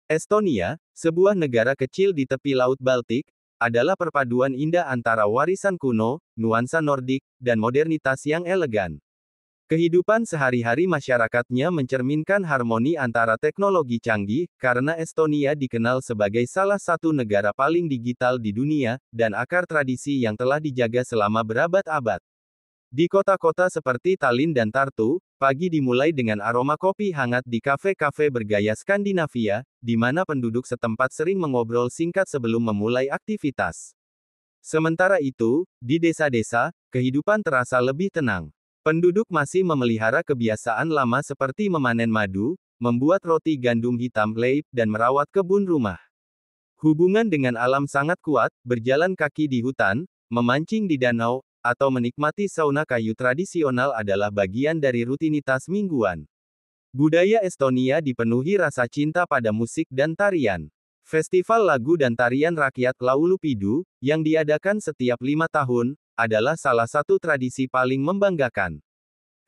Estonia, sebuah negara kecil di tepi Laut Baltik, adalah perpaduan indah antara warisan kuno, nuansa Nordik, dan modernitas yang elegan. Kehidupan sehari-hari masyarakatnya mencerminkan harmoni antara teknologi canggih, karena Estonia dikenal sebagai salah satu negara paling digital di dunia, dan akar tradisi yang telah dijaga selama berabad-abad. Di kota-kota seperti Tallinn dan Tartu, pagi dimulai dengan aroma kopi hangat di kafe-kafe bergaya Skandinavia, di mana penduduk setempat sering mengobrol singkat sebelum memulai aktivitas. Sementara itu, di desa-desa, kehidupan terasa lebih tenang. Penduduk masih memelihara kebiasaan lama seperti memanen madu, membuat roti gandum hitam leip, dan merawat kebun rumah. Hubungan dengan alam sangat kuat, berjalan kaki di hutan, memancing di danau, atau menikmati sauna kayu tradisional adalah bagian dari rutinitas mingguan. Budaya Estonia dipenuhi rasa cinta pada musik dan tarian. Festival lagu dan tarian rakyat Laulupidu, yang diadakan setiap 5 tahun, adalah salah satu tradisi paling membanggakan.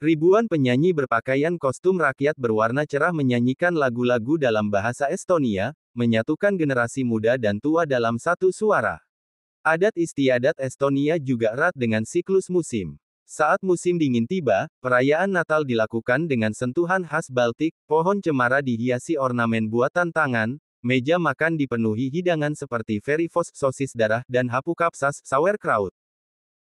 Ribuan penyanyi berpakaian kostum rakyat berwarna cerah menyanyikan lagu-lagu dalam bahasa Estonia, menyatukan generasi muda dan tua dalam satu suara. Adat istiadat Estonia juga erat dengan siklus musim. Saat musim dingin tiba, perayaan Natal dilakukan dengan sentuhan khas Baltik, pohon cemara dihiasi ornamen buatan tangan, meja makan dipenuhi hidangan seperti verifos sosis darah dan hapukapsas sauerkraut.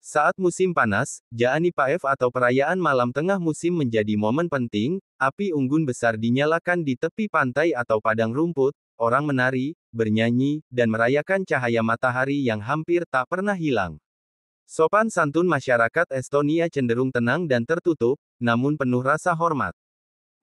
Saat musim panas, Jaanipaev atau perayaan malam tengah musim menjadi momen penting, api unggun besar dinyalakan di tepi pantai atau padang rumput, orang menari, bernyanyi, dan merayakan cahaya matahari yang hampir tak pernah hilang. Sopan santun masyarakat Estonia cenderung tenang dan tertutup, namun penuh rasa hormat.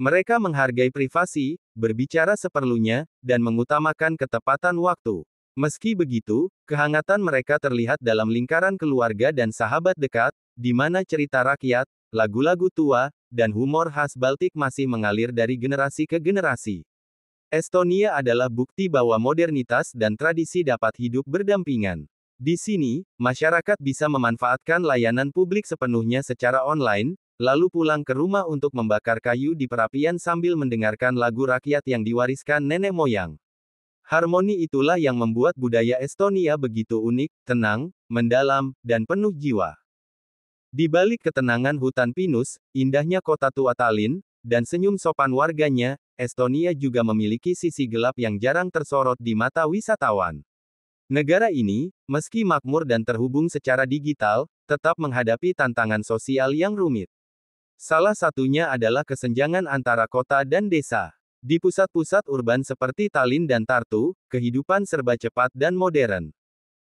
Mereka menghargai privasi, berbicara seperlunya, dan mengutamakan ketepatan waktu. Meski begitu, kehangatan mereka terlihat dalam lingkaran keluarga dan sahabat dekat, di mana cerita rakyat, lagu-lagu tua, dan humor khas Baltik masih mengalir dari generasi ke generasi. Estonia adalah bukti bahwa modernitas dan tradisi dapat hidup berdampingan. Di sini, masyarakat bisa memanfaatkan layanan publik sepenuhnya secara online, lalu pulang ke rumah untuk membakar kayu di perapian sambil mendengarkan lagu rakyat yang diwariskan nenek moyang. Harmoni itulah yang membuat budaya Estonia begitu unik, tenang, mendalam, dan penuh jiwa. Di balik ketenangan hutan pinus, indahnya kota tua Tallinn, dan senyum sopan warganya, Estonia juga memiliki sisi gelap yang jarang tersorot di mata wisatawan. Negara ini, meski makmur dan terhubung secara digital, tetap menghadapi tantangan sosial yang rumit. Salah satunya adalah kesenjangan antara kota dan desa. Di pusat-pusat urban seperti Tallinn dan Tartu, kehidupan serba cepat dan modern.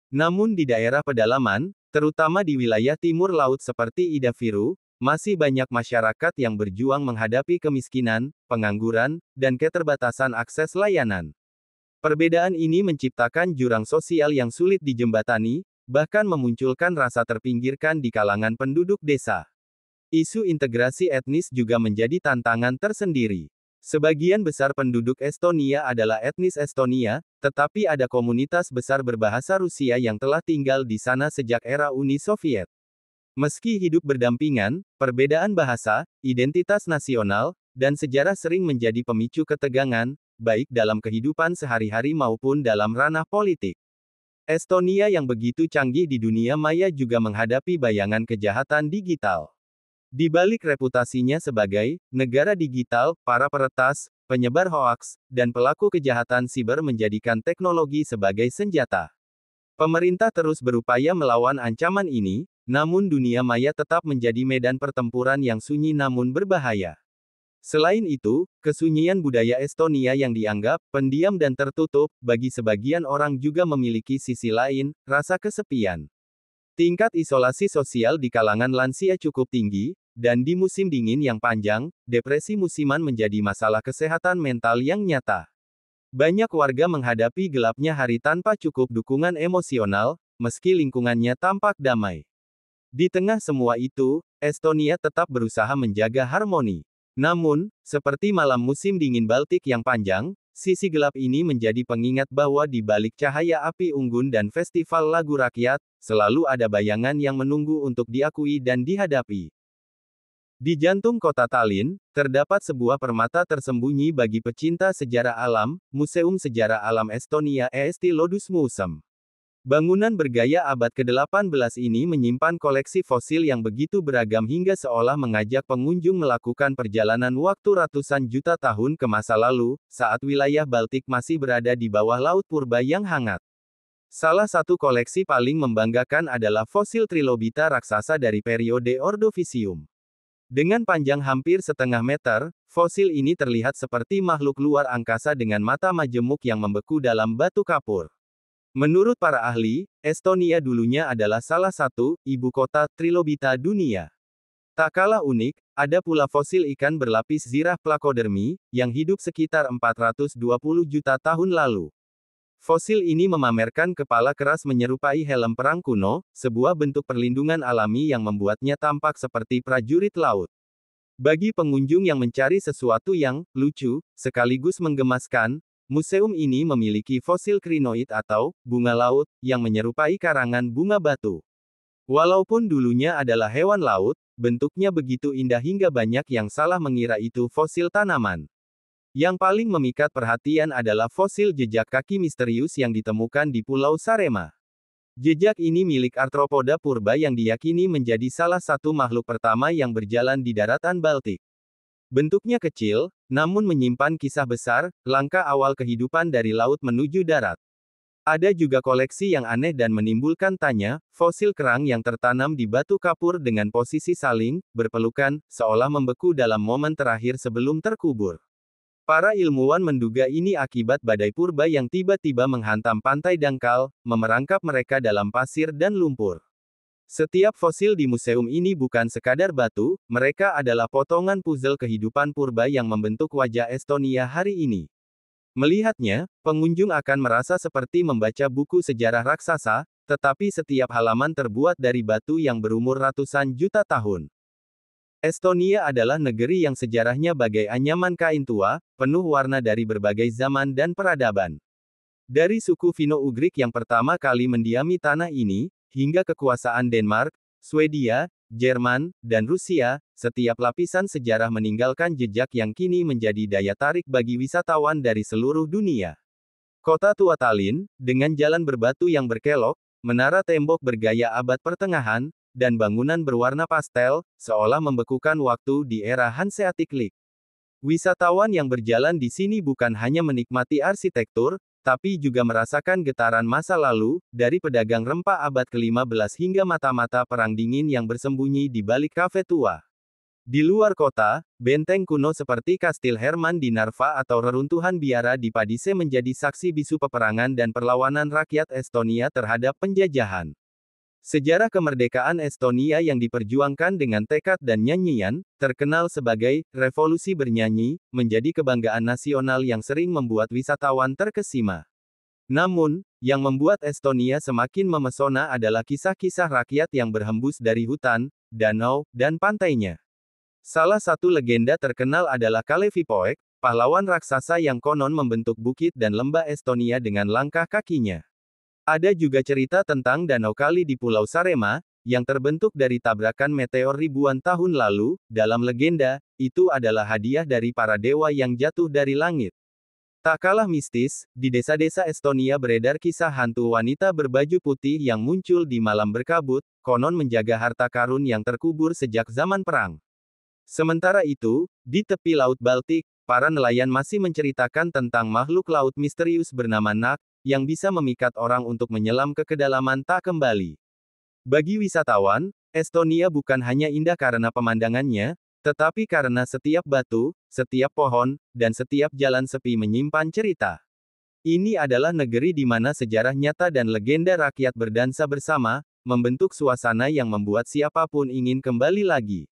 Namun di daerah pedalaman, terutama di wilayah timur laut seperti Idafiru, masih banyak masyarakat yang berjuang menghadapi kemiskinan, pengangguran, dan keterbatasan akses layanan. Perbedaan ini menciptakan jurang sosial yang sulit dijembatani, bahkan memunculkan rasa terpinggirkan di kalangan penduduk desa. Isu integrasi etnis juga menjadi tantangan tersendiri. Sebagian besar penduduk Estonia adalah etnis Estonia, tetapi ada komunitas besar berbahasa Rusia yang telah tinggal di sana sejak era Uni Soviet. Meski hidup berdampingan, perbedaan bahasa, identitas nasional, dan sejarah sering menjadi pemicu ketegangan, baik dalam kehidupan sehari-hari maupun dalam ranah politik. Estonia yang begitu canggih di dunia maya juga menghadapi bayangan kejahatan digital. Di balik reputasinya sebagai negara digital, para peretas, penyebar hoaks, dan pelaku kejahatan siber menjadikan teknologi sebagai senjata. Pemerintah terus berupaya melawan ancaman ini, namun dunia maya tetap menjadi medan pertempuran yang sunyi namun berbahaya. Selain itu, kesunyian budaya Estonia yang dianggap pendiam dan tertutup, bagi sebagian orang juga memiliki sisi lain, rasa kesepian. Tingkat isolasi sosial di kalangan lansia cukup tinggi, dan di musim dingin yang panjang, depresi musiman menjadi masalah kesehatan mental yang nyata. Banyak warga menghadapi gelapnya hari tanpa cukup dukungan emosional, meski lingkungannya tampak damai. Di tengah semua itu, Estonia tetap berusaha menjaga harmoni. Namun, seperti malam musim dingin Baltik yang panjang, sisi gelap ini menjadi pengingat bahwa di balik cahaya api unggun dan festival lagu rakyat, selalu ada bayangan yang menunggu untuk diakui dan dihadapi. Di jantung kota Tallinn, terdapat sebuah permata tersembunyi bagi pecinta sejarah alam, Museum Sejarah Alam Estonia Eesti Loodusmuseum. Bangunan bergaya abad ke-18 ini menyimpan koleksi fosil yang begitu beragam hingga seolah mengajak pengunjung melakukan perjalanan waktu ratusan juta tahun ke masa lalu, saat wilayah Baltik masih berada di bawah laut purba yang hangat. Salah satu koleksi paling membanggakan adalah fosil trilobita raksasa dari periode Ordovisium. Dengan panjang hampir setengah meter, fosil ini terlihat seperti makhluk luar angkasa dengan mata majemuk yang membeku dalam batu kapur. Menurut para ahli, Estonia dulunya adalah salah satu ibu kota trilobita dunia. Tak kalah unik, ada pula fosil ikan berlapis zirah plakodermi, yang hidup sekitar 420 juta tahun lalu. Fosil ini memamerkan kepala keras menyerupai helm perang kuno, sebuah bentuk perlindungan alami yang membuatnya tampak seperti prajurit laut. Bagi pengunjung yang mencari sesuatu yang lucu, sekaligus menggemaskan, museum ini memiliki fosil krinoid atau bunga laut yang menyerupai karangan bunga batu. Walaupun dulunya adalah hewan laut, bentuknya begitu indah hingga banyak yang salah mengira itu fosil tanaman. Yang paling memikat perhatian adalah fosil jejak kaki misterius yang ditemukan di Pulau Sarema. Jejak ini milik arthropoda purba yang diyakini menjadi salah satu makhluk pertama yang berjalan di daratan Baltik. Bentuknya kecil, namun menyimpan kisah besar, langkah awal kehidupan dari laut menuju darat. Ada juga koleksi yang aneh dan menimbulkan tanya, fosil kerang yang tertanam di batu kapur dengan posisi saling berpelukan, seolah membeku dalam momen terakhir sebelum terkubur. Para ilmuwan menduga ini akibat badai purba yang tiba-tiba menghantam pantai dangkal, memerangkap mereka dalam pasir dan lumpur. Setiap fosil di museum ini bukan sekadar batu, mereka adalah potongan puzzle kehidupan purba yang membentuk wajah Estonia hari ini. Melihatnya, pengunjung akan merasa seperti membaca buku sejarah raksasa, tetapi setiap halaman terbuat dari batu yang berumur ratusan juta tahun. Estonia adalah negeri yang sejarahnya bagai anyaman kain tua, penuh warna dari berbagai zaman dan peradaban. Dari suku Finno-Ugrik yang pertama kali mendiami tanah ini, hingga kekuasaan Denmark, Swedia, Jerman, dan Rusia, setiap lapisan sejarah meninggalkan jejak yang kini menjadi daya tarik bagi wisatawan dari seluruh dunia. Kota tua Tallinn, dengan jalan berbatu yang berkelok, menara tembok bergaya abad pertengahan, dan bangunan berwarna pastel, seolah membekukan waktu di era Hanseatic League. Wisatawan yang berjalan di sini bukan hanya menikmati arsitektur, tapi juga merasakan getaran masa lalu, dari pedagang rempah abad ke-15 hingga mata-mata perang dingin yang bersembunyi di balik kafe tua. Di luar kota, benteng kuno seperti Kastil Hermann di Narva atau reruntuhan biara di Padise menjadi saksi bisu peperangan dan perlawanan rakyat Estonia terhadap penjajahan. Sejarah kemerdekaan Estonia yang diperjuangkan dengan tekad dan nyanyian, terkenal sebagai revolusi bernyanyi, menjadi kebanggaan nasional yang sering membuat wisatawan terkesima. Namun, yang membuat Estonia semakin memesona adalah kisah-kisah rakyat yang berhembus dari hutan, danau, dan pantainya. Salah satu legenda terkenal adalah Kalevi Poek, pahlawan raksasa yang konon membentuk bukit dan lembah Estonia dengan langkah kakinya. Ada juga cerita tentang Danau Kali di Pulau Sarema, yang terbentuk dari tabrakan meteor ribuan tahun lalu. Dalam legenda, itu adalah hadiah dari para dewa yang jatuh dari langit. Tak kalah mistis, di desa-desa Estonia beredar kisah hantu wanita berbaju putih yang muncul di malam berkabut, konon menjaga harta karun yang terkubur sejak zaman perang. Sementara itu, di tepi Laut Baltik, para nelayan masih menceritakan tentang makhluk laut misterius bernama Nak, yang bisa memikat orang untuk menyelam ke kedalaman tak kembali. Bagi wisatawan, Estonia bukan hanya indah karena pemandangannya, tetapi karena setiap batu, setiap pohon, dan setiap jalan sepi menyimpan cerita. Ini adalah negeri di mana sejarah nyata dan legenda rakyat berdansa bersama, membentuk suasana yang membuat siapapun ingin kembali lagi.